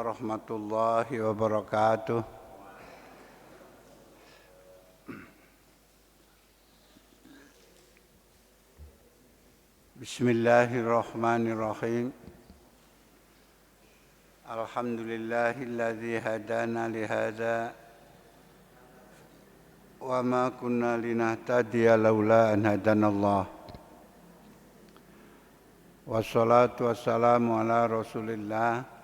warahmatullahi wabarakatuh. Bismillahirrahmanirrahim. Alhamdulillahilladzi hadana lihada wa ma kunna linahtadiya laula an hadanallah. Wassalatu wassalamu ala Rasulillah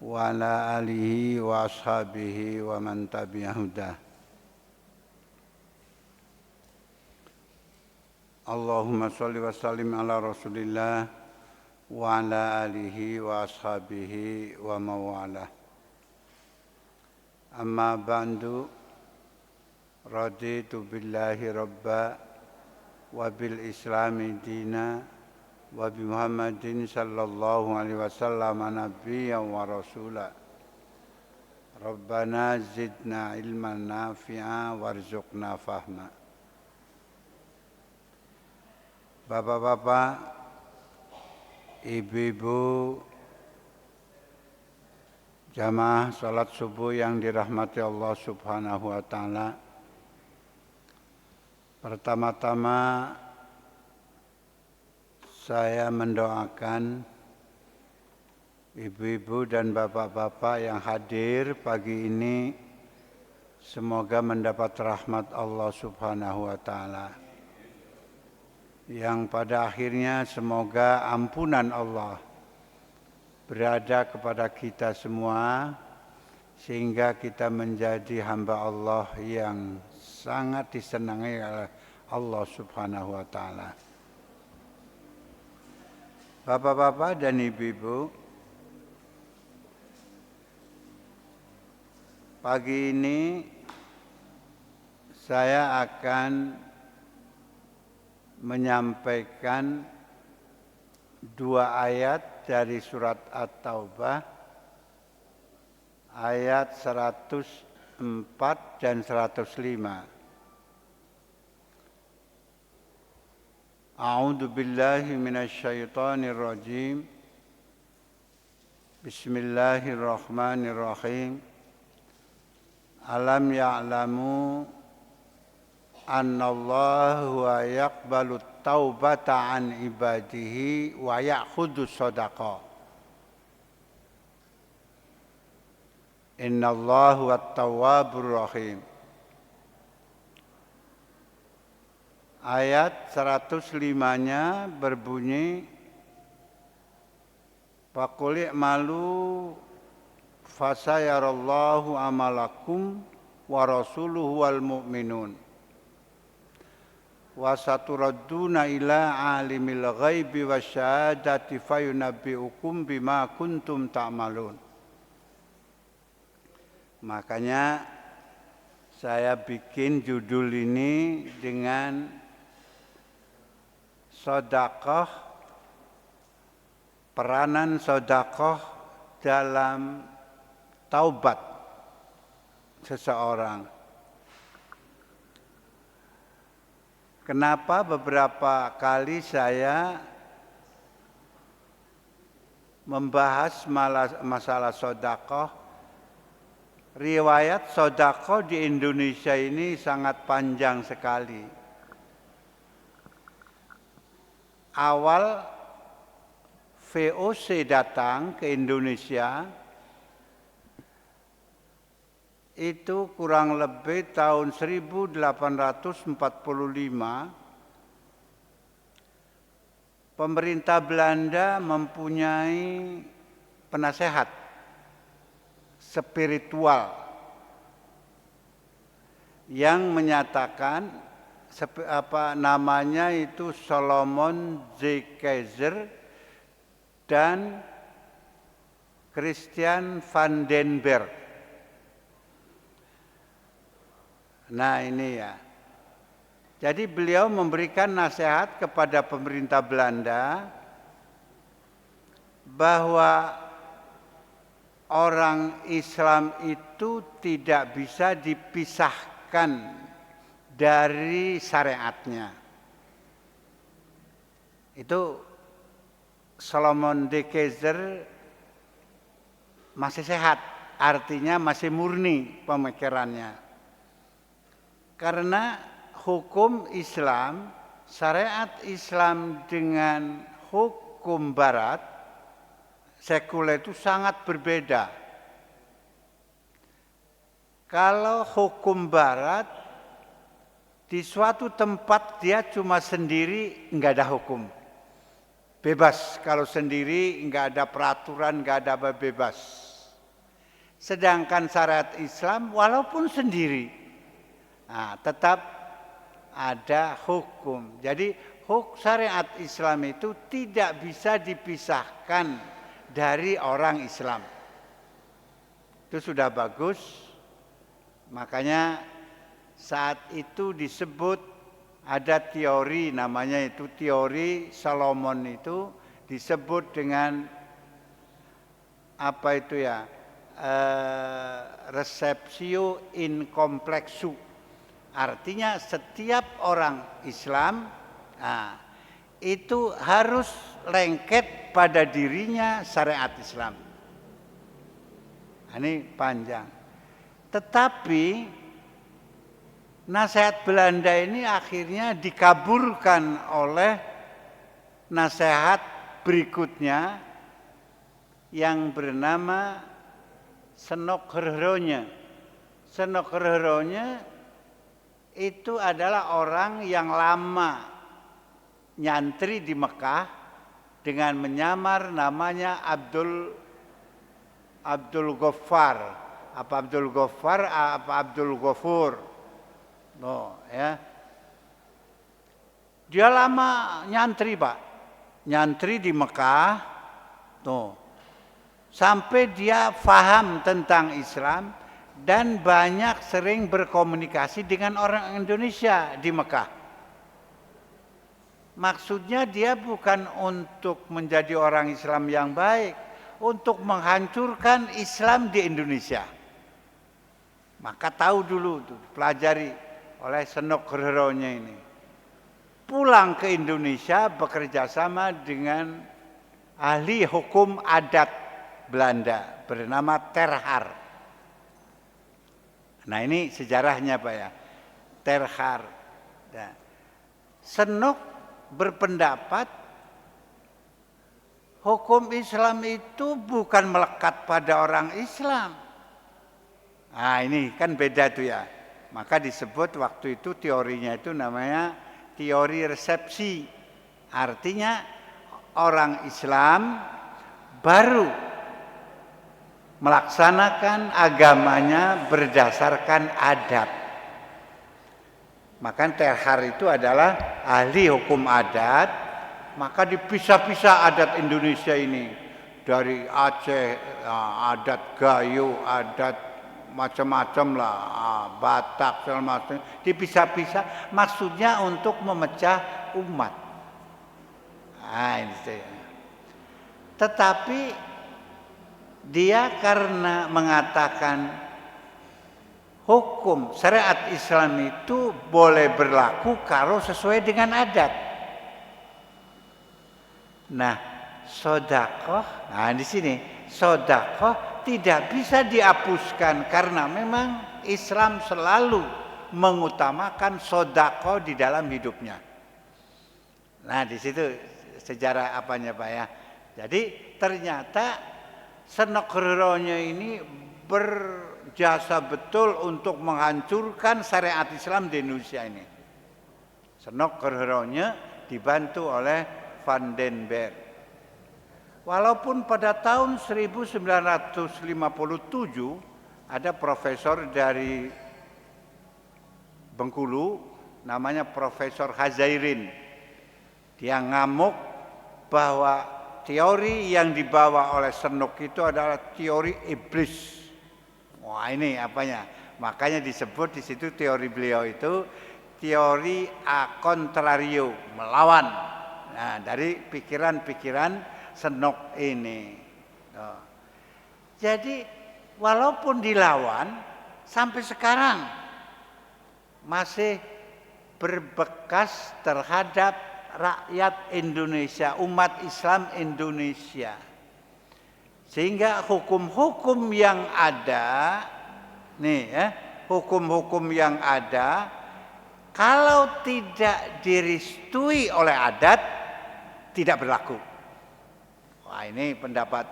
wa ala alihi wa ashabihi wa man tabi'ahudah. Allahumma sholli wa sallim ala Rasulillah wa ala alihi wa ashabihi wa mawalah. Amma ba'du, raditu billahi rabba wa bil islami dina wa bi Muhammadin sallallahu alaihi wasallam nabiyyan wa rasula. Rabbana zidna ilman nafi'a warzuqna fahma. Bapak-bapak, ibu-ibu, jamaah salat subuh yang dirahmati Allah Subhanahu wa taala. Pertama-tama saya mendoakan ibu-ibu dan bapak-bapak yang hadir pagi ini semoga mendapat rahmat Allah Subhanahu wa taala. Yang pada akhirnya semoga ampunan Allah berada kepada kita semua sehingga kita menjadi hamba Allah yang sangat disenangi oleh Allah Subhanahu wa taala. Bapak-bapak dan ibu-ibu, pagi ini saya akan menyampaikan dua ayat dari surat At-Taubah, ayat 104 dan 105. A'udzu billahi minasyaitonir rajim. Bismillahirrahmanirrahim. Alam ya'lamu annallahu wa yaqbalu taubata an ibadihi wa ya'khudhu shadaqah. Innallahu at-tawwabur rahim. Ayat 105-nya berbunyi, Faqul i'malu fasayarallahu amalakum wa rasuluhu wal mu'minun wa saturadduna ila alimil ghaibi wasyahadati fayunabbi'ukum bima kuntum ta'malun. Makanya saya bikin judul ini dengan sedekah, peranan sedekah dalam taubat seseorang. Kenapa beberapa kali saya membahas masalah sedekah? Riwayat sedekah di Indonesia ini sangat panjang sekali. Awal VOC datang ke Indonesia itu kurang lebih tahun 1845. Pemerintah Belanda mempunyai penasehat spiritual yang menyatakan namanya itu Solomon Z. Kaiser dan Christian van den Berg. Nah ini ya. Jadi beliau memberikan nasihat kepada pemerintah Belanda bahwa orang Islam itu tidak bisa dipisahkan dari syariatnya. Itu Solomon de Kaiser masih sehat, artinya masih murni pemikirannya. Karena hukum Islam, syariat Islam dengan hukum Barat, sekuler itu sangat berbeda. Kalau hukum Barat, di suatu tempat dia cuma sendiri, nggak ada hukum. Bebas, kalau sendiri nggak ada peraturan, nggak ada bebas. Sedangkan syariat Islam walaupun sendiri, tetap ada hukum. Jadi syariat Islam itu tidak bisa dipisahkan dari orang Islam. Itu sudah bagus. Makanya saat itu disebut ada teori, namanya itu teori Solomon, itu disebut dengan apa itu ya, receptio in complexu. Artinya setiap orang Islam itu harus lengket pada dirinya syariat Islam. Ini panjang. Tetapi nasihat Belanda ini akhirnya dikaburkan oleh nasihat berikutnya yang bernama Senokherhonya. Senokherhonya itu adalah orang yang lama nyantri di Mekah dengan menyamar namanya Abdul Ghaffar. Apa Abdul Ghaffar, apa Abdul Ghafur. Ya. Dia lama nyantri, Pak. Nyantri di Mekah. Sampai dia faham tentang Islam dan banyak sering berkomunikasi dengan orang Indonesia di Mekah. Maksudnya dia bukan untuk menjadi orang Islam yang baik, untuk menghancurkan Islam di Indonesia. Maka tahu dulu tuh, pelajari oleh Senokherhonya ini. Pulang ke Indonesia bekerja sama dengan ahli hukum adat Belanda bernama Terhar. Nah ini sejarahnya Pak ya, Terhar. Nah, Senok berpendapat hukum Islam itu bukan melekat pada orang Islam. Nah ini kan beda tuh ya. Maka disebut waktu itu teorinya itu namanya teori resepsi. Artinya orang Islam baru melaksanakan agamanya berdasarkan adat. Maka Terhar itu adalah ahli hukum adat. Maka dipisah-pisah adat Indonesia ini. Dari Aceh, adat Gayo, adat macam-macam lah, Batak, segala macam, dipisah-pisah, maksudnya untuk memecah umat. Tetapi dia karena mengatakan hukum syariat Islam itu boleh berlaku kalau sesuai dengan adat. Nah, sedekah, di sini sedekah tidak bisa dihapuskan karena memang Islam selalu mengutamakan sedekah di dalam hidupnya. Nah, di situ sejarah apanya Pak ya. Jadi ternyata Senokherhonya ini berjasa betul untuk menghancurkan syariat Islam di Indonesia ini. Senokherhonya dibantu oleh Van den Berg. Walaupun pada tahun 1957 ada profesor dari Bengkulu namanya Profesor Hazairin. Dia ngamuk bahwa teori yang dibawa oleh Senok itu adalah teori iblis. Wah ini apanya? Makanya disebut di situ teori beliau itu teori a contrario, melawan. Nah, dari pikiran-pikiran Senok ini. Jadi walaupun dilawan sampai sekarang masih berbekas terhadap rakyat Indonesia, umat Islam Indonesia. Sehingga hukum-hukum yang ada, nih ya, hukum-hukum yang ada, kalau tidak direstui oleh adat, tidak berlaku. Wah, ini pendapat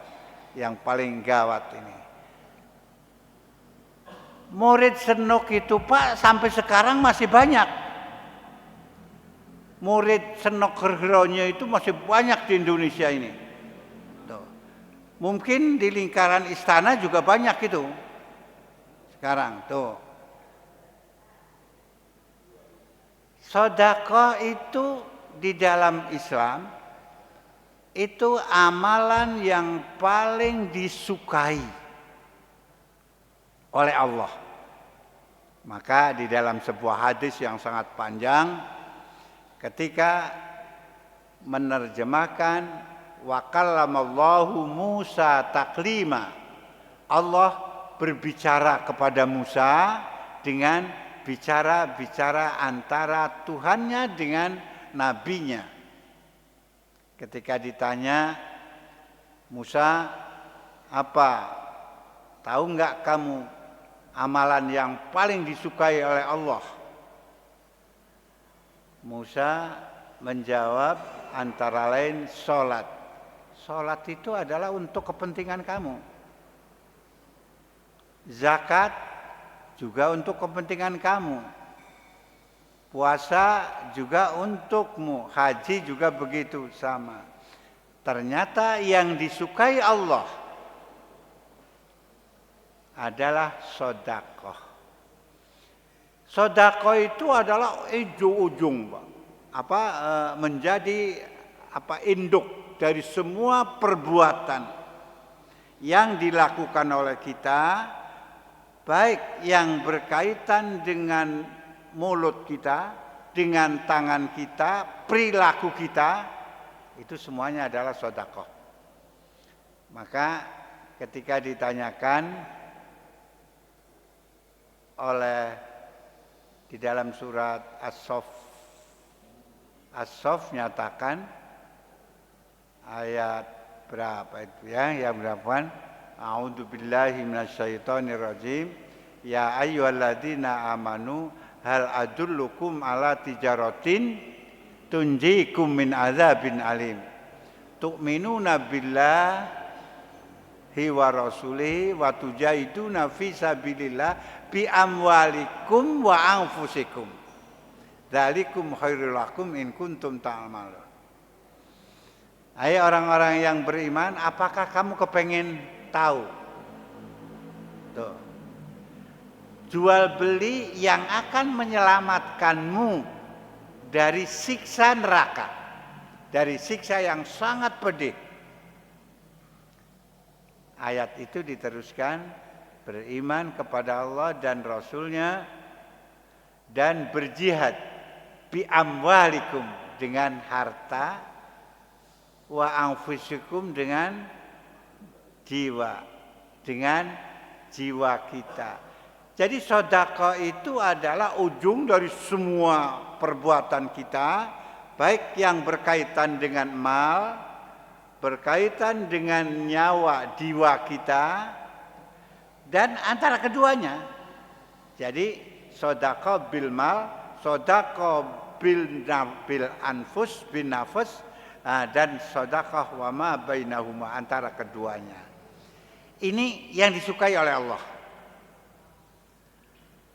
yang paling gawat ini. Murid senuk itu Pak sampai sekarang masih banyak. Murid senok gergeronya itu masih banyak di Indonesia ini. Tuh. Mungkin di lingkaran istana juga banyak itu. Sekarang tuh. Sedekah itu di dalam Islam itu amalan yang paling disukai oleh Allah. Maka di dalam sebuah hadis yang sangat panjang ketika menerjemahkan wa kallamallahu Musa taklima, Allah berbicara kepada Musa dengan bicara antara Tuhannya dengan nabinya. Ketika ditanya, Musa, apa tahu enggak kamu amalan yang paling disukai oleh Allah? Musa menjawab antara lain sholat. Sholat itu adalah untuk kepentingan kamu. Zakat juga untuk kepentingan kamu. Puasa juga untukmu. Haji juga begitu sama. Ternyata yang disukai Allah adalah sedekah. Sedekah itu adalah ujung, Pak. Menjadi induk dari semua perbuatan yang dilakukan oleh kita, baik yang berkaitan dengan mulut kita, dengan tangan kita, perilaku kita, itu semuanya adalah sedekah. Maka ketika ditanyakan oleh di dalam surat As-Saff nyatakan ayat berapa itu ya? Yang berapa? A'udzubillahi minasyaitonirrajim. Ya ayyuhalladzina amanu hal adullukum ala tijaratin tunjikum min adzabin alim. Tu'minuna billahi wa rasulihi wa tujahiduna fi sabilillah bi amwalikum wa anfusikum. Dzalikum khairul lakum in kuntum ta'malun. Hai orang-orang yang beriman, apakah kamu kepengen tahu? Tuh. Jual beli yang akan menyelamatkanmu dari siksa neraka, dari siksa yang sangat pedih. Ayat itu diteruskan, beriman kepada Allah dan Rasulnya dan berjihad bi amwalikum dengan harta, wa anfusikum dengan jiwa kita. Jadi sedekah itu adalah ujung dari semua perbuatan kita, baik yang berkaitan dengan mal, berkaitan dengan nyawa jiwa kita, dan antara keduanya. Jadi sedekah bil mal, sedekah bil anfus, bin nafs, dan sedekah wa ma bainahuma, antara keduanya. Ini yang disukai oleh Allah.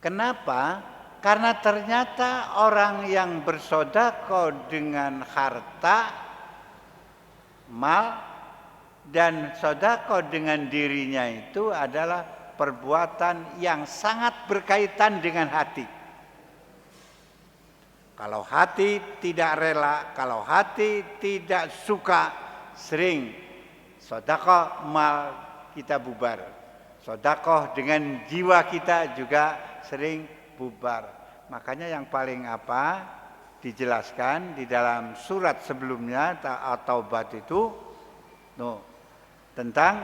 Kenapa? Karena ternyata orang yang bersedekah dengan harta, mal, dan sedekah dengan dirinya itu adalah perbuatan yang sangat berkaitan dengan hati. Kalau hati tidak rela, kalau hati tidak suka, sering sedekah mal kita bubar. Sedekah dengan jiwa kita juga sering bubar. Makanya yang paling dijelaskan di dalam surat sebelumnya At-Taubah itu tentang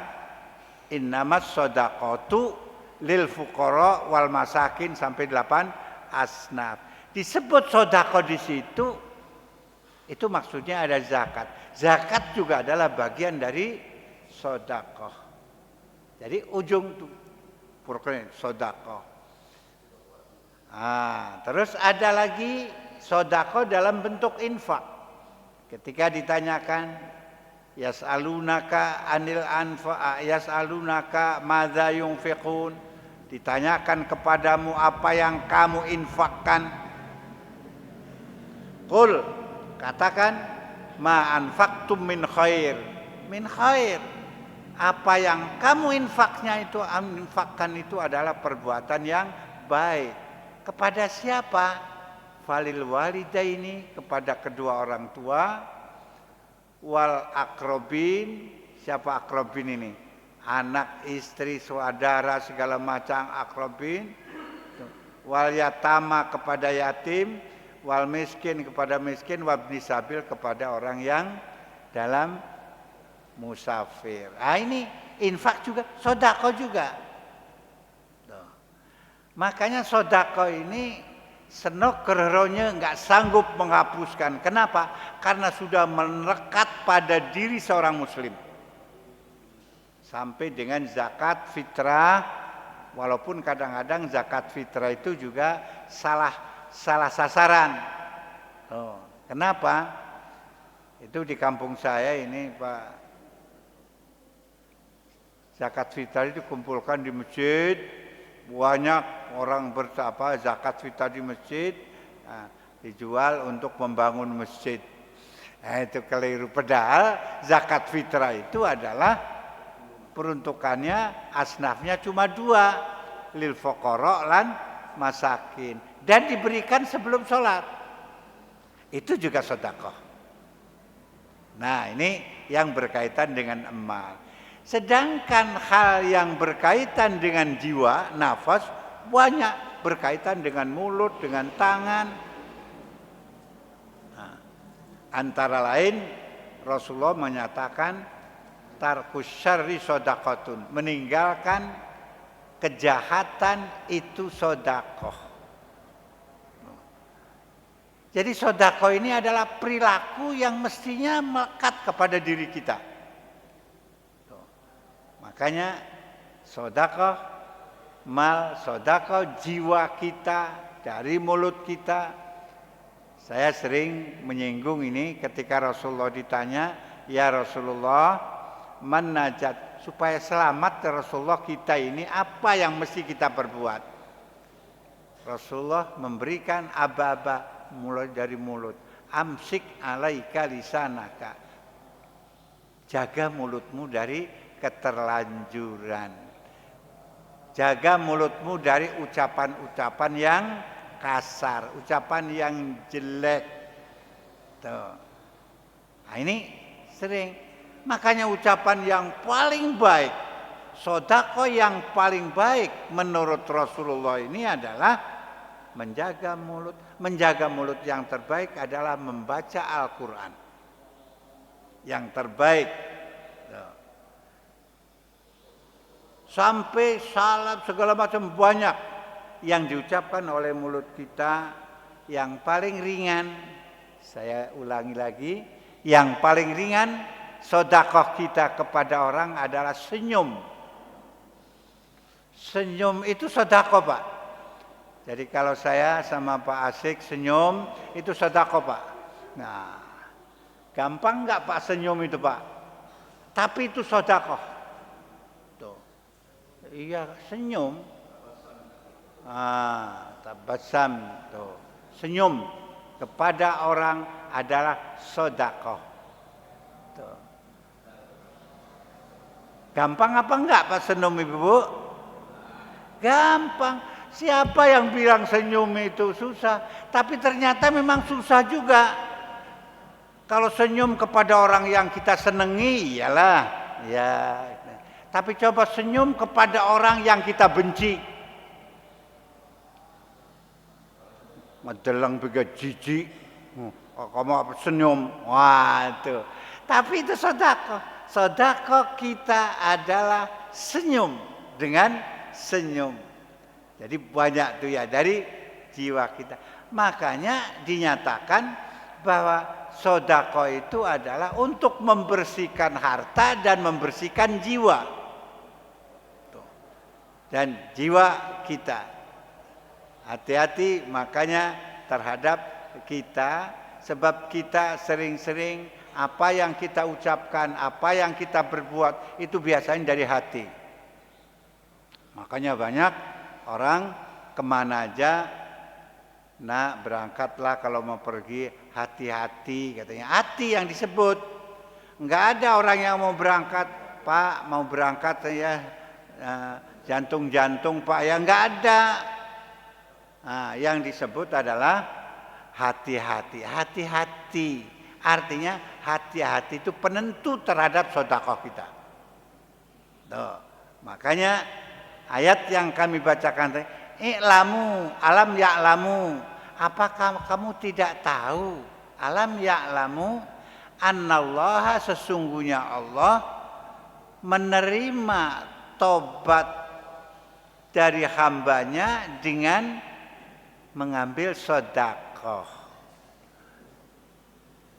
innamas shadaqatu lil fuqara wal masakin sampai 8 asnaf. Disebut sedekah di situ, itu maksudnya ada zakat. Zakat juga adalah bagian dari sedekah. Jadi ujung tuh sedekah. Terus ada lagi sedekah dalam bentuk infak. Ketika ditanyakan yas'alunaka anil anfa yas'alunaka madza yunfiqun, ditanyakan kepadamu apa yang kamu infakkan. Qul, katakan ma anfaqtum min khair. Min khair. Apa yang kamu infakkan itu adalah perbuatan yang baik. Kepada siapa? Falil walidaini, kepada kedua orang tua, wal akrobin. Siapa akrobin ini? Anak, istri, saudara, segala macam akrobin. Wal yatama, kepada yatim, wal miskin, kepada miskin, wabni sabil, kepada orang yang dalam musafir. Ini infak juga, sedekah juga. Makanya sedekah ini senok kerohnya nggak sanggup menghapuskan. Kenapa? Karena sudah melekat pada diri seorang muslim. Sampai dengan zakat fitrah, walaupun kadang-kadang zakat fitrah itu juga salah sasaran. Kenapa? Itu di kampung saya ini Pak, zakat fitrah itu kumpulkan di masjid, banyak orang zakat fitrah di masjid, dijual untuk membangun masjid. Itu keliru. Padahal zakat fitrah itu adalah peruntukannya asnafnya cuma 2, lil fuqara lan masakin, dan diberikan sebelum sholat. Itu juga sedekah. Nah, ini yang berkaitan dengan amal. Sedangkan hal yang berkaitan dengan jiwa, nafas, banyak berkaitan dengan mulut, dengan tangan. Antara lain Rasulullah menyatakan tarkus syarri shadaqatun, meninggalkan kejahatan itu sedekah. Jadi sedekah ini adalah perilaku yang mestinya melekat kepada diri kita. Makanya sedekah mal, sedekah jiwa kita dari mulut kita. Saya sering menyinggung ini ketika Rasulullah ditanya, ya Rasulullah, man najat, supaya selamat ya Rasulullah kita ini apa yang mesti kita perbuat? Rasulullah memberikan aba-aba mulai dari mulut. Amsik alaika lisanaka. Jaga mulutmu dari keterlanjuran. Jaga mulutmu dari ucapan-ucapan yang kasar, ucapan yang jelek. Tuh. Nah, ini sering. Makanya ucapan yang paling baik, sedekah yang paling baik menurut Rasulullah ini adalah menjaga mulut. Menjaga mulut yang terbaik adalah membaca Al-Quran. Yang terbaik. Sampai salam segala macam banyak yang diucapkan oleh mulut kita. Yang paling ringan, saya ulangi lagi, yang paling ringan sedekah kita kepada orang adalah senyum. Senyum itu sedekah, Pak. Jadi kalau saya sama Pak Asik senyum, itu sedekah, Pak. Nah, gampang nggak Pak senyum itu, Pak? Tapi itu sedekah. Iya, senyum. Tabasam tuh. Senyum kepada orang adalah sedekah. Tuh. Gampang apa enggak Pak senyum Ibu? Gampang. Siapa yang bilang senyum itu susah? Tapi ternyata memang susah juga. Kalau senyum kepada orang yang kita senangi, iyalah, ya. Tapi coba senyum kepada orang yang kita benci. Madelang bega jijik. Kamu apa senyum? Wah itu. Tapi itu sedekah. Sedekah kita adalah senyum dengan senyum. Jadi banyak tuh ya dari jiwa kita. Makanya dinyatakan bahwa sedekah itu adalah untuk membersihkan harta dan membersihkan jiwa. dan jiwa kita. Hati-hati makanya terhadap kita, sebab kita sering-sering apa yang kita ucapkan, apa yang kita berbuat itu biasanya dari hati. Makanya banyak orang kemana aja, nak berangkatlah kalau mau pergi hati-hati katanya. Hati yang disebut. Enggak ada orang yang mau berangkat, Pak mau berangkat ya jantung-jantung Pak, ya enggak ada. Nah, yang disebut adalah hati-hati. Hati-hati artinya hati-hati itu penentu terhadap sedekah kita. Tuh. Makanya ayat yang kami bacakan tadi, i'lamu alam ya'lamu, apakah kamu tidak tahu, alam ya'lamu annallaha, sesungguhnya Allah menerima tobat dari hambanya dengan mengambil sedekah.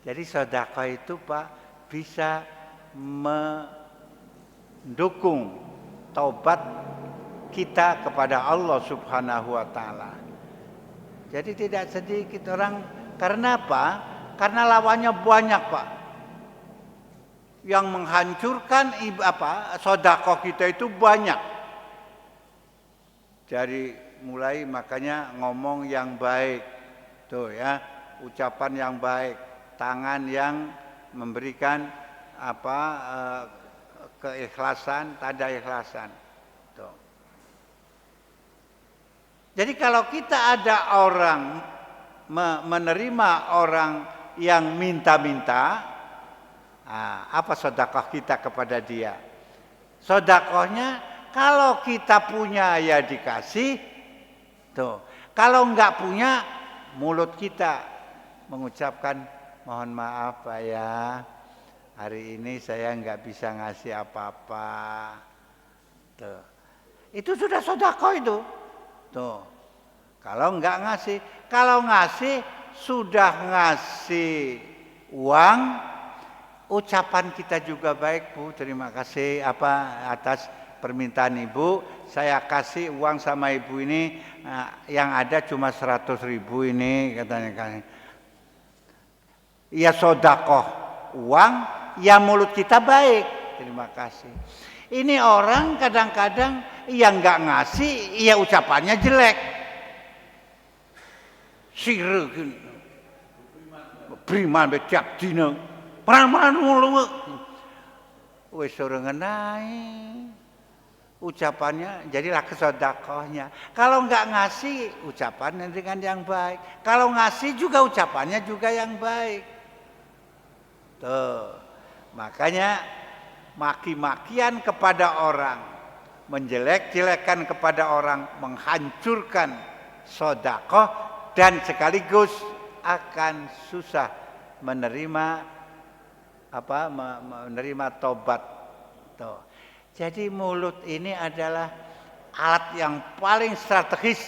Jadi sedekah itu Pak bisa mendukung taubat kita kepada Allah Subhanahu wa taala. Jadi tidak sedikit orang, karena apa? Karena lawannya banyak Pak. Yang menghancurkan sedekah kita itu banyak. Dari mulai makanya ngomong yang baik. Tuh ya, ucapan yang baik, tangan yang memberikan keikhlasan, tanda ikhlasan. Tuh. Jadi kalau kita ada orang menerima orang yang minta-minta, apa sedekah kita kepada dia? Sedekahnya kalau kita punya ya dikasih, tuh. Kalau enggak punya, mulut kita mengucapkan mohon maaf Pak ya, hari ini saya enggak bisa ngasih apa-apa. Tuh. Itu sudah sedekah itu. Tuh. Kalau enggak ngasih, kalau ngasih sudah ngasih uang, ucapan kita juga baik Bu, terima kasih atas permintaan Ibu, saya kasih uang sama Ibu ini, yang ada cuma 100.000 ini katanya kan. Ya sedekah uang, ya mulut kita baik, terima kasih. Ini orang kadang-kadang yang enggak ngasih, ya ucapannya jelek. Sireun. Beriman betiap dina. Praman mulu. Wis sorangan naik. Ucapannya jadilah kesedekahnya. Kalau enggak ngasih, ucapannya dengan yang baik. Kalau ngasih juga ucapannya juga yang baik. Tuh. Makanya maki-makian kepada orang, menjelek-jelekan kepada orang, menghancurkan sedekah dan sekaligus akan susah menerima tobat. Tuh. Jadi mulut ini adalah alat yang paling strategis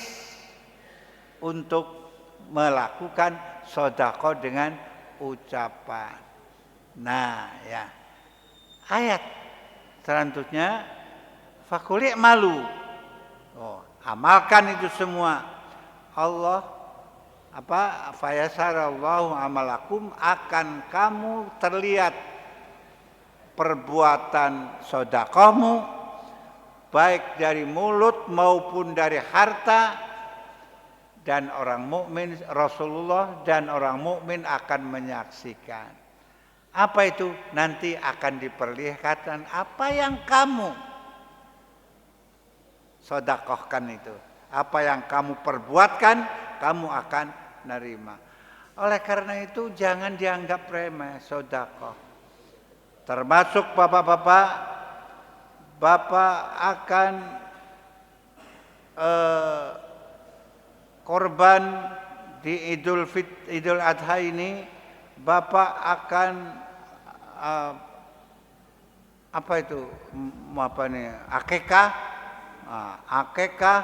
untuk melakukan sedekah dengan ucapan. Nah, ya. Ayat selanjutnya fakuli malu. Oh, amalkan itu semua. Allah fayasarallahu amalakum, akan kamu terlihat perbuatan sedekahmu baik dari mulut maupun dari harta, dan orang mukmin Rasulullah dan orang mukmin akan menyaksikan. Apa itu? Nanti akan diperlihatkan apa yang kamu sedekahkan itu. Apa yang kamu perbuatkan, kamu akan nerima. Oleh karena itu jangan dianggap remeh sedekah. Termasuk bapak-bapak, bapak akan korban di Idul Adha ini, bapak akan akikah,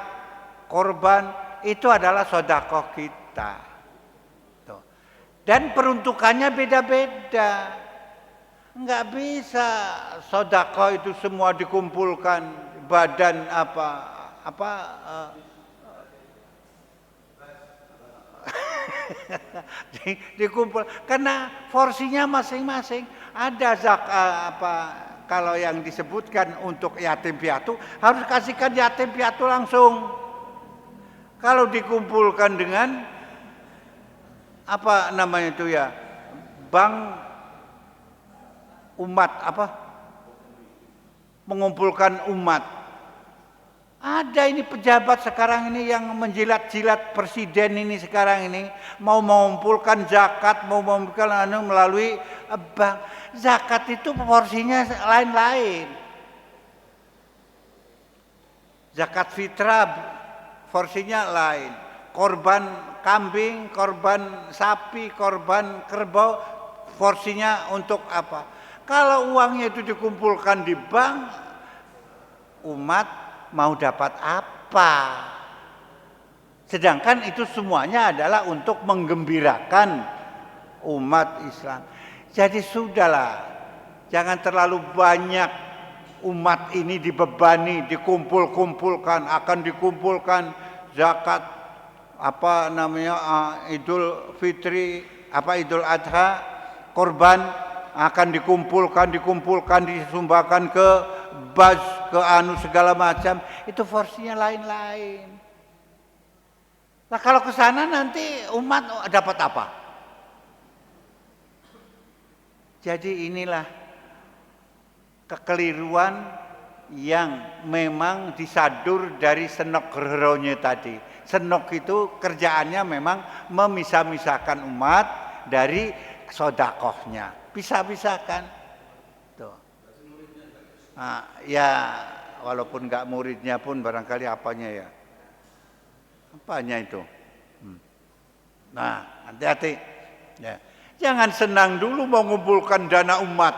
korban itu adalah sedekah kita. Tuh. Dan peruntukannya beda-beda. Enggak bisa sedekah itu semua dikumpulkan badan dikumpul karena porsinya masing-masing. Ada kalau yang disebutkan untuk yatim piatu harus kasihkan yatim piatu langsung. Kalau dikumpulkan dengan bank umat, mengumpulkan umat. Ada ini pejabat sekarang ini yang menjilat-jilat presiden ini sekarang ini mau mengumpulkan zakat, mau mengumpulkan melalui bank. Zakat itu porsinya lain-lain. Zakat fitrah porsinya lain. Korban kambing, korban sapi, korban kerbau porsinya untuk apa? Kalau uangnya itu dikumpulkan di bank, umat mau dapat apa? Sedangkan itu semuanya adalah untuk menggembirakan umat Islam. Jadi sudahlah, jangan terlalu banyak umat ini dibebani, dikumpulkan, akan dikumpulkan zakat Idul Fitri, Idul Adha, korban akan dikumpulkan, disumbangkan ke bas, ke segala macam, itu porsinya lain-lain. Nah kalau ke sana nanti umat dapat apa? Jadi inilah kekeliruan yang memang disadur dari Senok Gerhronya tadi. Senok itu kerjaannya memang memisah-misahkan umat dari sodakohnya. Pisah-pisahkan. Tuh. Nah, ya walaupun nggak muridnya pun barangkali apanya ya. Apanya itu? Nah, hati-hati. Ya. Jangan senang dulu mengumpulkan dana umat.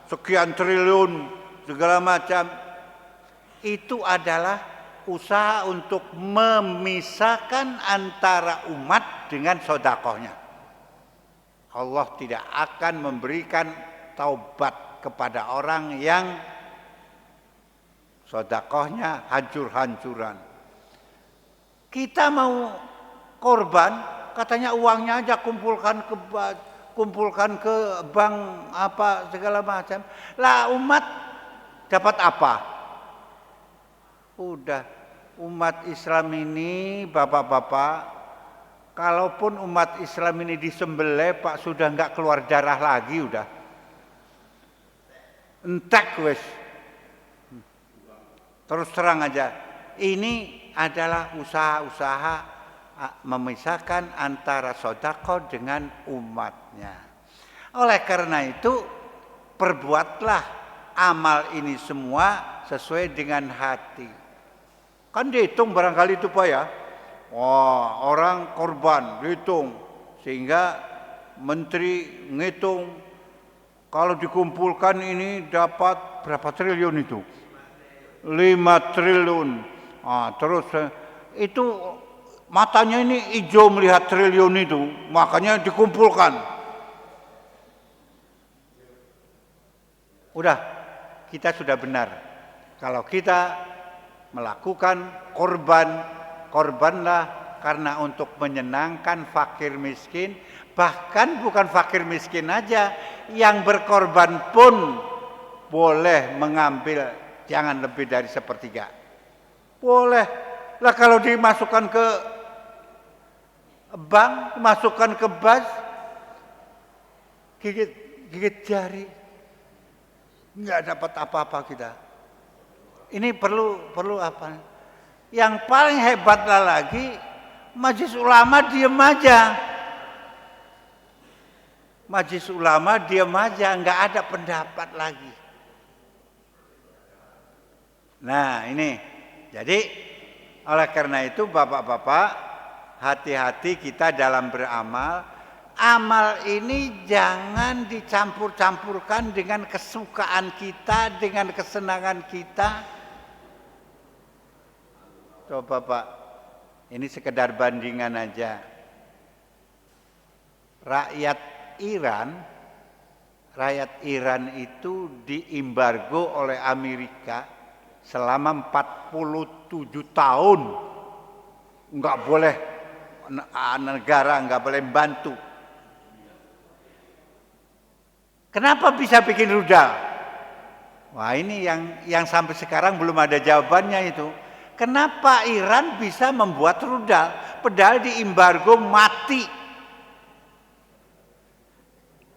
Sekian triliun, segala macam. Itu adalah usaha untuk memisahkan antara umat dengan sodakohnya. Allah tidak akan memberikan taubat kepada orang yang sodakohnya hancur-hancuran. Kita mau korban, katanya uangnya aja kumpulkan ke bank segala macam. Lah umat dapat apa? Udah, umat Islam ini bapak-bapak, kalaupun umat Islam ini disembelih Pak sudah enggak keluar darah lagi udah. Entek wes. Terus terang aja, ini adalah usaha-usaha memisahkan antara sodako dengan umatnya. Oleh karena itu, perbuatlah amal ini semua sesuai dengan hati. Kan dihitung barangkali itu Pak ya. Wah, orang korban dihitung. Sehingga menteri ngitung kalau dikumpulkan ini dapat berapa triliun itu? 5 triliun. Terus itu matanya ini hijau melihat triliun itu, makanya dikumpulkan. Udah, kita sudah benar. Kalau kita melakukan korbanlah karena untuk menyenangkan fakir miskin, bahkan bukan fakir miskin aja, yang berkorban pun boleh mengambil jangan lebih dari sepertiga. Boleh. Lah kalau dimasukkan ke bank, masukkan ke bas, gigit jari, nggak dapat apa-apa kita. Ini perlu apa? Yang paling hebatlah lagi, Majelis Ulama diem aja. Majelis Ulama diem aja, nggak ada pendapat lagi. Nah ini, jadi oleh karena itu bapak-bapak, hati-hati kita dalam beramal. Amal ini jangan dicampur-campurkan dengan kesukaan kita, dengan kesenangan kita. Coba Pak, ini sekedar bandingan aja. Rakyat Iran itu diembargo oleh Amerika selama 47 tahun nggak boleh, negara nggak boleh bantu. Kenapa bisa bikin rudal? Wah, ini yang sampai sekarang belum ada jawabannya itu. Kenapa Iran bisa membuat rudal padahal diembargo mati?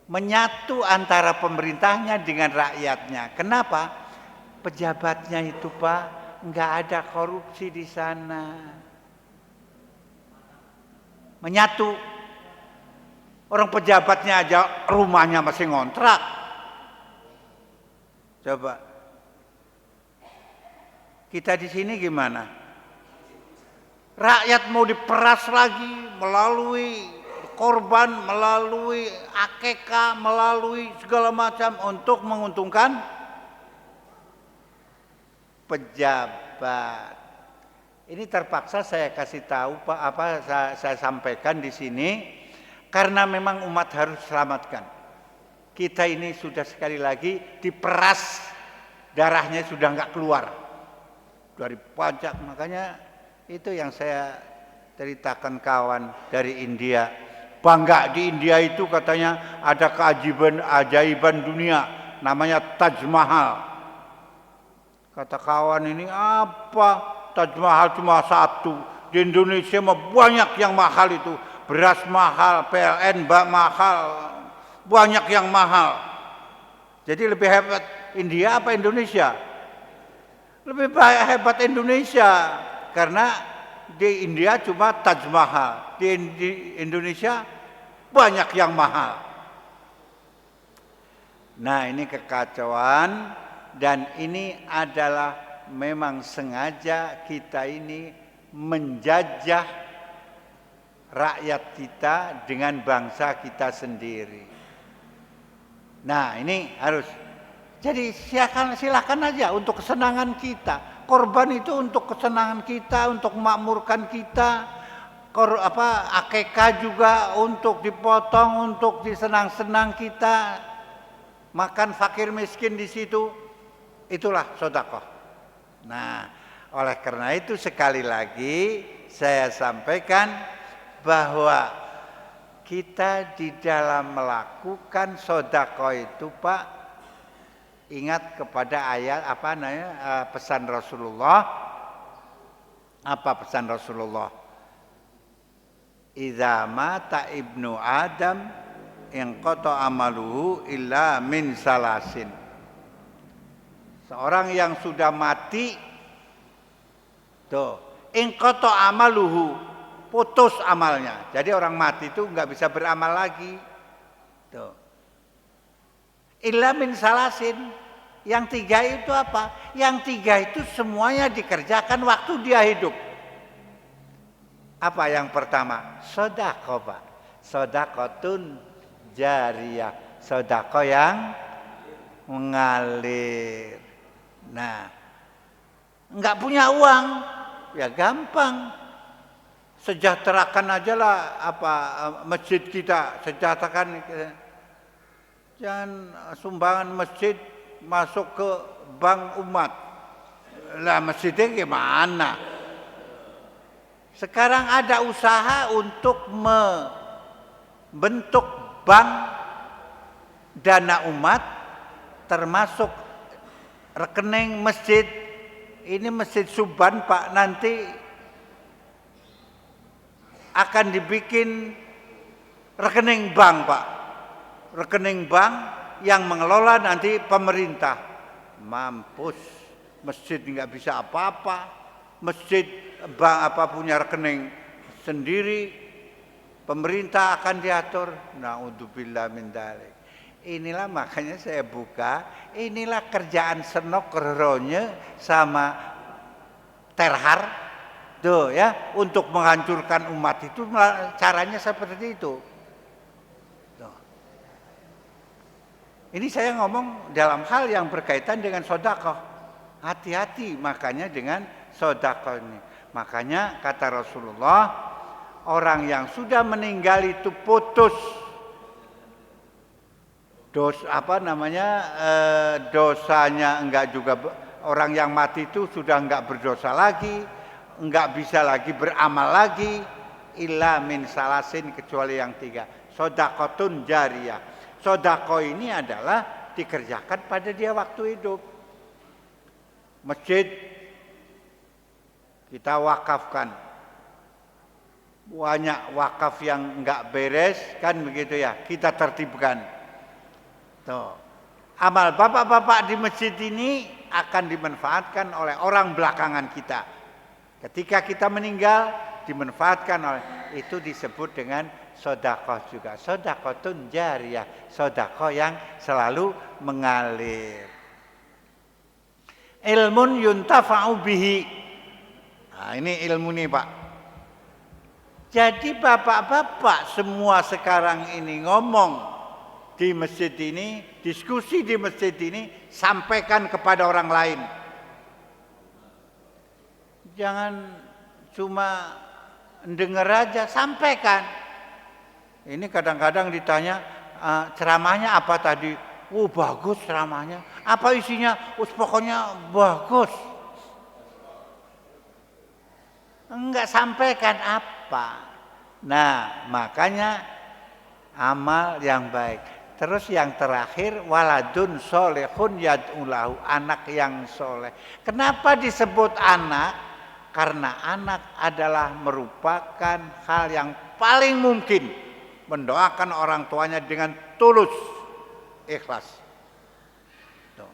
Menyatu antara pemerintahnya dengan rakyatnya. Kenapa? Pejabatnya itu Pak, nggak ada korupsi di sana. Menyatu. Orang pejabatnya aja rumahnya masih ngontrak. Coba. Kita di sini gimana? Rakyat mau diperas lagi melalui korban, melalui akekah, melalui segala macam untuk menguntungkan pejabat. Ini terpaksa saya kasih tahu Pak, saya sampaikan di sini karena memang umat harus selamatkan. Kita ini sudah sekali lagi diperas, darahnya sudah nggak keluar dari pajak. Makanya itu yang saya ceritakan kawan dari India. Bangga di India itu katanya ada keajaiban dunia namanya Taj Mahal. Kata kawan ini, apa Taj Mahal cuma satu, di Indonesia mah banyak yang mahal itu, beras mahal, PLN mahal, banyak yang mahal. Jadi lebih hebat India apa Indonesia? Lebih hebat Indonesia, karena di India cuma Taj Mahal, di Indonesia banyak yang mahal. Nah, ini kekacauan. Dan ini adalah memang sengaja kita ini menjajah rakyat kita dengan bangsa kita sendiri. Nah, ini harus. Jadi silakan aja untuk kesenangan kita. Korban itu untuk kesenangan kita, untuk memakmurkan kita. Akekah juga untuk dipotong, untuk disenang-senang kita. Makan fakir miskin di situ. Itulah sedekah. Nah, oleh karena itu sekali lagi saya sampaikan bahwa kita di dalam melakukan sedekah itu Pak, ingat kepada ayat pesan Rasulullah. Apa pesan Rasulullah? Idza mata ibnu Adam inqata amaluhu illa min salasin. Seorang yang sudah mati, tuh, inqata amaluhu, putus amalnya. Jadi orang mati itu nggak bisa beramal lagi. Tuh. Illa min salasin. Yang tiga itu apa? Yang tiga itu semuanya dikerjakan waktu dia hidup. Apa yang pertama? Sedekah, Pak. Sedekatun jariyah. Sedekah yang mengalir. Nah, nggak punya uang, ya gampang. Sejahterakan aja lah masjid kita, sejahterakan. Jangan sumbangan masjid masuk ke bank umat. Lah masjidnya gimana? Sekarang ada usaha untuk membentuk bank dana umat, termasuk rekening masjid. Ini Masjid Suban Pak, nanti akan dibikin rekening bank Pak. Rekening bank yang mengelola nanti pemerintah. Mampus, masjid nggak bisa apa-apa. Masjid bank punya rekening sendiri. Pemerintah akan diatur. Naudzubillah min dzalik. Inilah makanya saya buka, inilah kerjaan Senok Rohnya sama Terhar tuh ya, untuk menghancurkan umat itu caranya seperti itu. Tuh. Ini saya ngomong dalam hal yang berkaitan dengan sedekah. Hati-hati makanya dengan sedekah ini. Makanya kata Rasulullah, orang yang sudah meninggal itu putus dosanya enggak juga orang yang mati itu sudah enggak berdosa lagi, enggak bisa lagi beramal lagi, illa min salasin, kecuali yang 3. Shadaqatun jariyah. Sedekah ini adalah dikerjakan pada dia waktu hidup. Masjid kita wakafkan. Banyak wakaf yang enggak beres kan begitu ya, kita tertibkan. Tuh. Amal bapak-bapak di masjid ini akan dimanfaatkan oleh orang belakangan kita. Ketika kita meninggal dimanfaatkan oleh, itu disebut dengan sedekah juga. Shadaqatun jariyah, sedekah yang selalu mengalir. Ilmun yuntafa'u bihi. Nah, ini ilmu nih, Pak. Jadi bapak-bapak semua sekarang ini ngomong di masjid ini, diskusi di masjid ini, sampaikan kepada orang lain. Jangan cuma dengar aja, sampaikan. Ini kadang-kadang ditanya, ceramahnya apa tadi? Bagus ceramahnya. Apa isinya? Pokoknya bagus. Enggak sampaikan apa. Nah, makanya amal yang baik. Terus yang terakhir, waladun solehun yad'ulahu, anak yang soleh. Kenapa disebut anak? Karena anak adalah merupakan hal yang paling mungkin mendoakan orang tuanya dengan tulus, ikhlas. Tuh.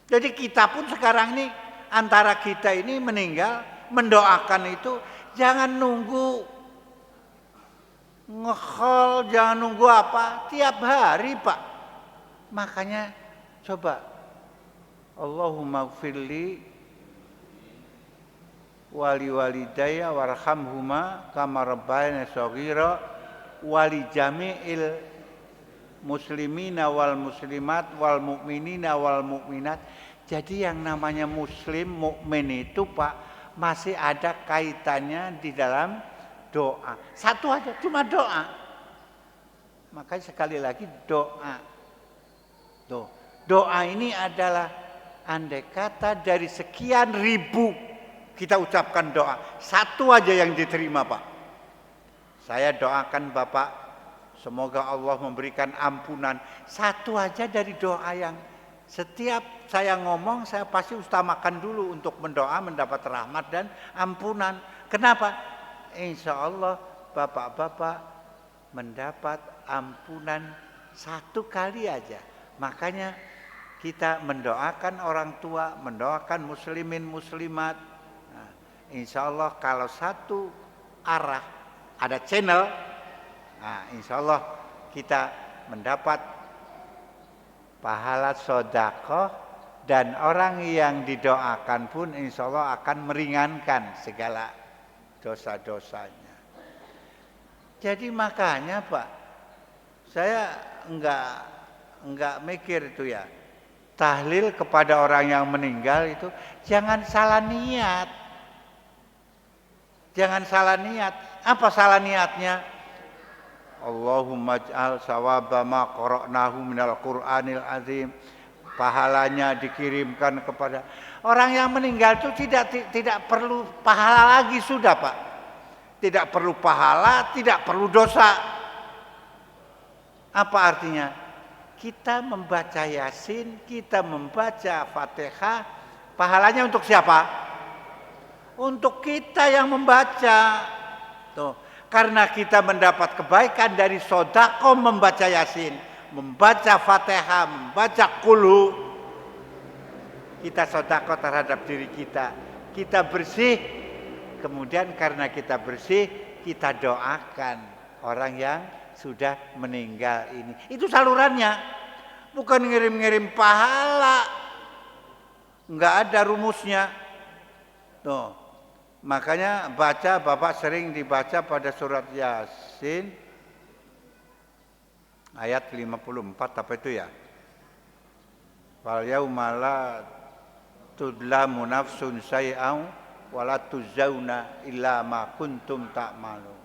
Jadi kita pun sekarang ini, antara kita ini meninggal, mendoakan itu jangan nunggu ngekhol, jangan nunggu apa, tiap hari, Pak. Makanya coba Allahumma gfirli wali walidayya warhamhuma kama rabbayani shaghira wali jami'il muslimina wal muslimat wal mu'minina wal mu'minat. Jadi yang namanya muslim, mukmin itu, Pak, masih ada kaitannya di dalam doa. Satu aja, cuma doa. Makanya sekali lagi doa. Tuh, doa ini adalah andai kata dari sekian ribu kita ucapkan doa, satu aja yang diterima, Pak. Saya doakan Bapak, semoga Allah memberikan ampunan. Satu aja dari doa yang setiap saya ngomong, saya pasti utamakan dulu untuk mendoa mendapat rahmat dan ampunan. Kenapa? Insya Allah bapak-bapak mendapat ampunan satu kali aja. Makanya kita mendoakan orang tua, mendoakan muslimin muslimat. Nah, insya Allah kalau satu arah ada channel, nah, insya Allah kita mendapat pahala sedekah, dan orang yang didoakan pun insya Allah akan meringankan segala dosa-dosanya. Jadi makanya, Pak, saya enggak mikir itu ya, tahlil kepada orang yang meninggal itu jangan salah niat. Jangan salah niat. Apa salah niatnya? Allahumma ij'al sawaba ma qara'nahu minal Qur'anil azim. Pahalanya dikirimkan kepada orang yang meninggal itu tidak perlu pahala lagi sudah, Pak. Tidak perlu pahala, tidak perlu dosa. Apa artinya? Kita membaca Yasin, kita membaca Fatihah, pahalanya untuk siapa? Untuk kita yang membaca. Tuh. Karena kita mendapat kebaikan dari sedekah membaca Yasin, membaca Fatihah, membaca Qul. Kita sedekah terhadap diri kita. Kita bersih, kemudian karena kita bersih, kita doakan orang yang sudah meninggal ini. Itu salurannya. Bukan ngirim-ngirim pahala. Enggak ada rumusnya. Tuh. Makanya baca, Bapak sering dibaca pada surat Yasin ayat 54, apa itu ya? Fal yauma la tudlamu nafsun syai'an wa la tujzauna illa ma kuntum ta'malun.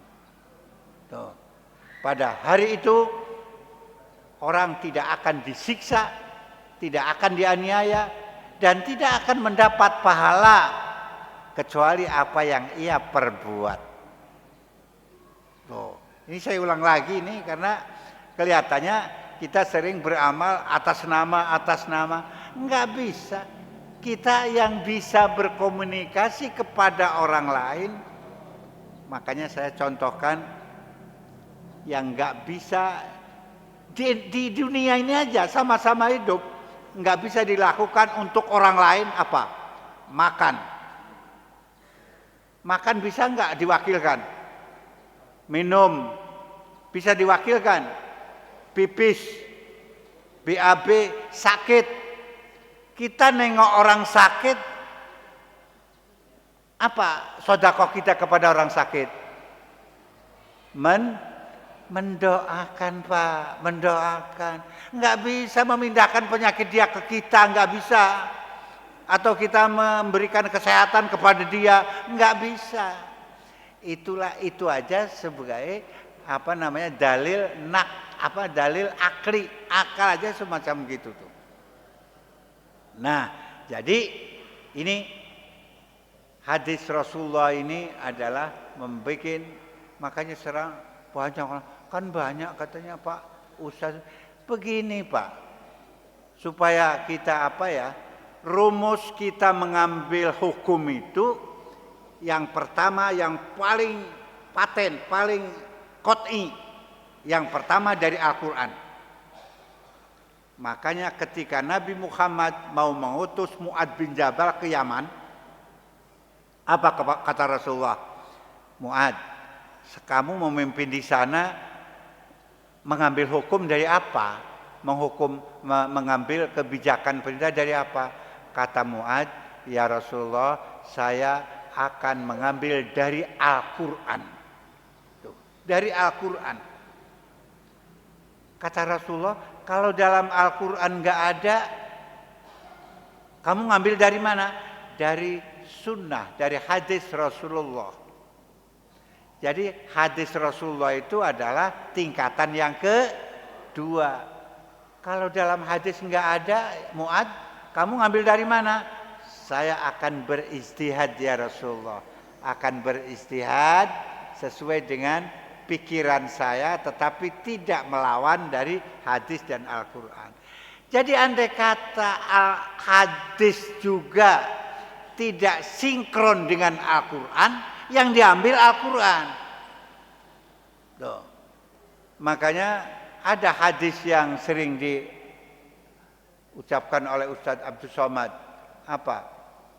Tuh. Pada hari itu orang tidak akan disiksa, tidak akan dianiaya, dan tidak akan mendapat pahala kecuali apa yang ia perbuat. Tuh, ini saya ulang lagi nih karena kelihatannya kita sering beramal atas nama, nggak bisa. Kita yang bisa berkomunikasi kepada orang lain, makanya saya contohkan yang nggak bisa di dunia ini aja sama-sama hidup, nggak bisa dilakukan untuk orang lain apa? Makan bisa nggak diwakilkan? Minum bisa diwakilkan? Pipis, BAB, sakit. Kita nengok orang sakit, apa sedekah kita kepada orang sakit? Mendoakan, Pak, mendoakan. Nggak bisa memindahkan penyakit dia ke kita, nggak bisa. Atau kita memberikan kesehatan kepada dia, nggak bisa. Itu aja sebagai dalil dalil akli, akal aja semacam gitu tuh. Nah, jadi ini hadis Rasulullah ini adalah membuat, makanya serang banyak orang, kan banyak katanya Pak Ustaz. Begini Pak, supaya kita rumus kita mengambil hukum itu, yang pertama yang paling paten, paling qot'i, yang pertama dari Al-Quran. Makanya ketika Nabi Muhammad mau mengutus Mu'ad bin Jabal ke Yaman, apa kata Rasulullah? Mu'ad, kamu memimpin di sana mengambil hukum dari apa? Mengambil kebijakan perintah dari apa? Kata Mu'ad, ya Rasulullah, saya akan mengambil dari Al-Quran. Dari Al-Quran. Kata Rasulullah, kalau dalam Al-Quran nggak ada, kamu ngambil dari mana? Dari sunnah, dari hadis Rasulullah. Jadi hadis Rasulullah itu adalah tingkatan yang kedua. Kalau dalam hadis nggak ada, Mu'ad, kamu ngambil dari mana? Saya akan beristihad ya Rasulullah. Akan beristihad sesuai dengan pikiran saya, tetapi tidak melawan dari hadis dan Al-Quran. Jadi andai kata hadis juga tidak sinkron dengan Al-Quran, yang diambil Al-Quran. Makanya ada hadis yang sering diucapkan oleh Ustadz Abdul Somad. Apa?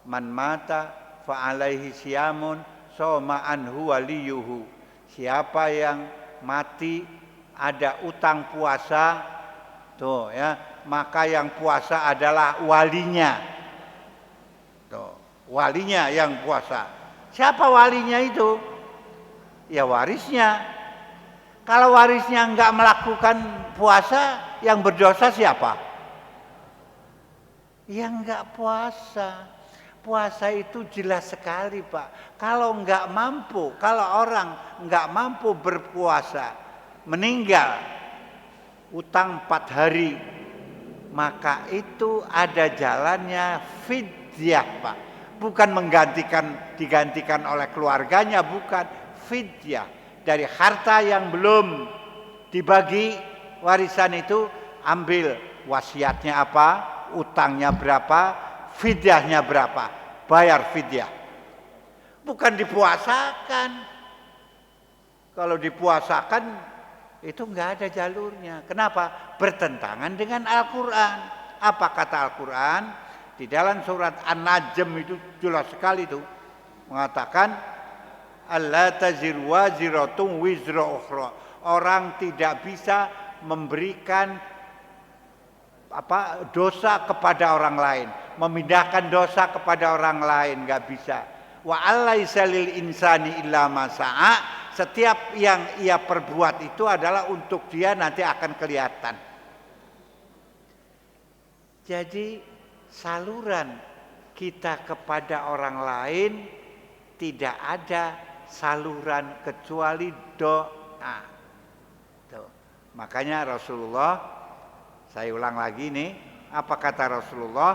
Man mata fa'alaihi siyamun soma anhu waliyuhu. Siapa yang mati ada utang puasa, maka yang puasa adalah walinya. Walinya yang puasa. Siapa walinya itu? Ya warisnya. Kalau warisnya enggak melakukan puasa, yang berdosa siapa? Yang enggak puasa. Puasa itu jelas sekali Pak. Kalau orang enggak mampu berpuasa, meninggal, utang 4 hari, maka itu ada jalannya fidyah Pak. Bukan digantikan oleh keluarganya, bukan, fidyah. Dari harta yang belum dibagi warisan itu, ambil wasiatnya apa, utangnya berapa, fidyahnya berapa, bayar fidyah. Bukan dipuasakan. Kalau dipuasakan itu enggak ada jalurnya. Kenapa? Bertentangan dengan Al-Quran. Apa kata Al-Quran? Di dalam surat An-Najm itu jelas sekali itu mengatakan alla taziru waziratun wizra ukhra. Orang tidak bisa memberikan dosa kepada orang lain, memindahkan dosa kepada orang lain, nggak bisa. Wa alaisa lil insani illa ma sa'a. Setiap yang ia perbuat itu adalah untuk dia, nanti akan kelihatan. Jadi saluran kita kepada orang lain tidak ada saluran kecuali doa. Tuh. Makanya Rasulullah, saya ulang lagi nih, apa kata Rasulullah?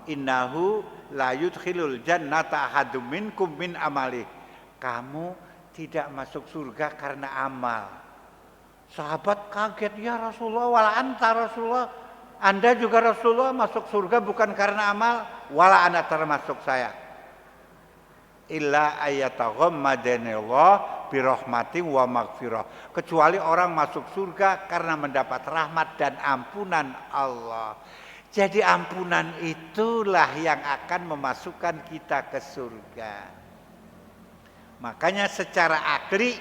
innahu la yudkhilul jannata ahadum minkum min amali. Kamu tidak masuk surga karena amal. Sahabat kaget, ya Rasulullah, wala anta Rasulullah, Anda juga Rasulullah masuk surga bukan karena amal, wala ana termasuk saya. Illa ayataghammadanillah birahmatin wa maghfirah. Kecuali orang masuk surga karena mendapat rahmat dan ampunan Allah. Jadi ampunan itulah yang akan memasukkan kita ke surga. Makanya secara akli,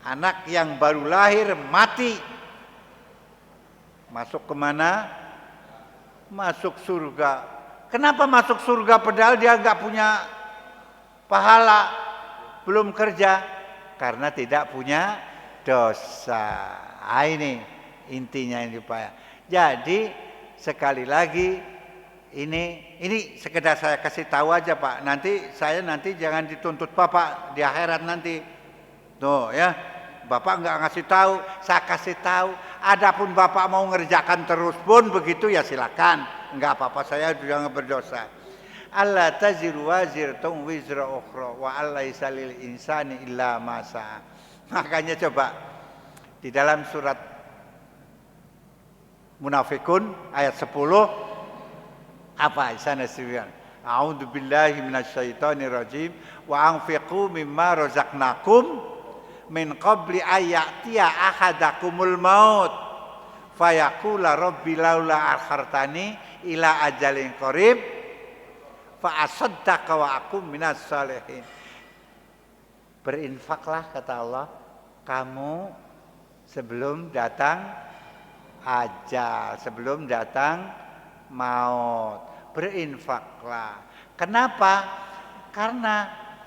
anak yang baru lahir mati masuk kemana? Masuk surga. Kenapa masuk surga padahal dia nggak punya pahala, belum kerja? Karena tidak punya dosa. Ini intinya ini Pak. Jadi sekali lagi ini sekedar saya kasih tahu aja Pak. Nanti jangan dituntut Bapak di akhirat nanti. Tuh ya. Bapak nggak ngasih tahu, saya kasih tahu. Adapun Bapak mau ngerjakan terus pun begitu ya silakan. Enggak apa-apa, saya juga nggak berdosa. Allah taziru wazirtum wizra ukhra wa allaisa lil insani illa ma sa'a. Makanya coba di dalam surat Munafikun ayat 10 apa sana sirian? A'udzu billahi minasyaitonir rajim wa anfiqu mimma razaqnakum min qabli ayyatiya ahadakumul maut fayaqula rabbi laula akhartani ila ajalin qarib fa asaddaqa wa akum minas salihin. Berinfaklah kata Allah kamu sebelum datang ajal, sebelum datang maut. Berinfaklah. Kenapa? Karena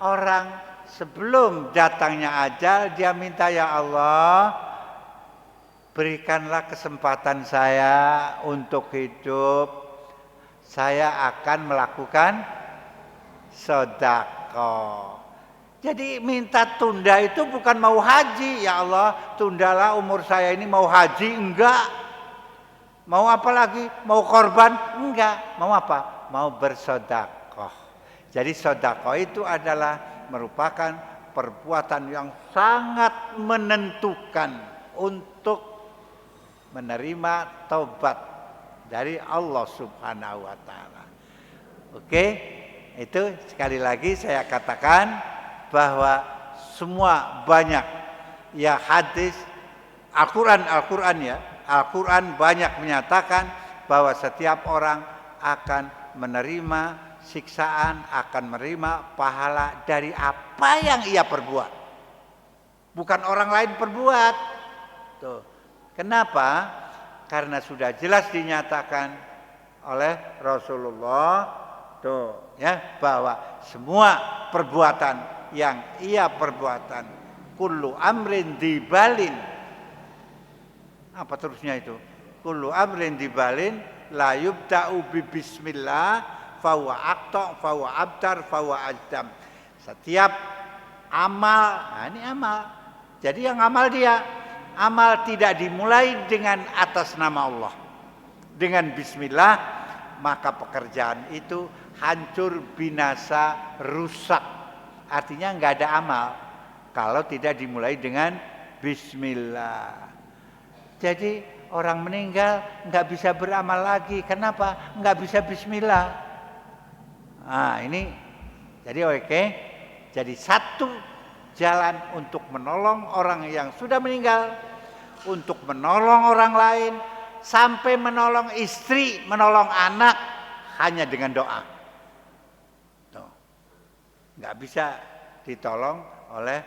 orang sebelum datangnya ajal dia minta, ya Allah berikanlah kesempatan saya untuk hidup, saya akan melakukan sedekah. Jadi minta tunda itu bukan mau haji, ya Allah tundalah umur saya ini mau haji, enggak. Mau apa lagi? Mau korban? Enggak. Mau apa? Mau bersedekah. Jadi sedekah itu adalah merupakan perbuatan yang sangat menentukan untuk menerima taubat dari Allah Subhanahu wa taala. Oke? Itu sekali lagi saya katakan bahwa semua banyak ya hadis Al-Qur'an ya. Al-Qur'an banyak menyatakan bahwa setiap orang akan menerima siksaan, akan menerima pahala dari apa yang ia perbuat. Bukan orang lain perbuat. Tuh. Kenapa? Karena sudah jelas dinyatakan oleh Rasulullah tuh ya bahwa semua perbuatan yang ia perbuatan kullu amrin dibalin. Apa terusnya itu? Kullu amrin dibalin la yubda'u bi bismillah fawa akta, fawa abtar, fawa ajdam. Setiap amal, nah ini amal. Jadi yang amal dia, amal tidak dimulai dengan atas nama Allah. Dengan bismillah, maka pekerjaan itu hancur, binasa, rusak. Artinya nggak ada amal kalau tidak dimulai dengan bismillah. Jadi orang meninggal nggak bisa beramal lagi. Kenapa? Nggak bisa bismillah. Nah ini jadi oke. Jadi satu jalan untuk menolong orang yang sudah meninggal, untuk menolong orang lain, sampai menolong istri, menolong anak hanya dengan doa. Tuh. Nggak bisa ditolong oleh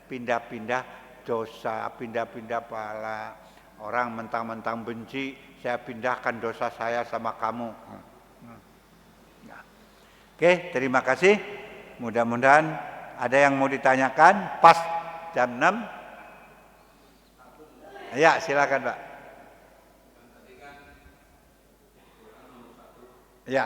pindah-pindah dosa, pindah-pindah pahala. Orang mentang-mentang benci, saya pindahkan dosa saya sama kamu. Oke, terima kasih. Mudah-mudahan ada yang mau ditanyakan pas jam 6. Ya, silakan, Pak. Ya.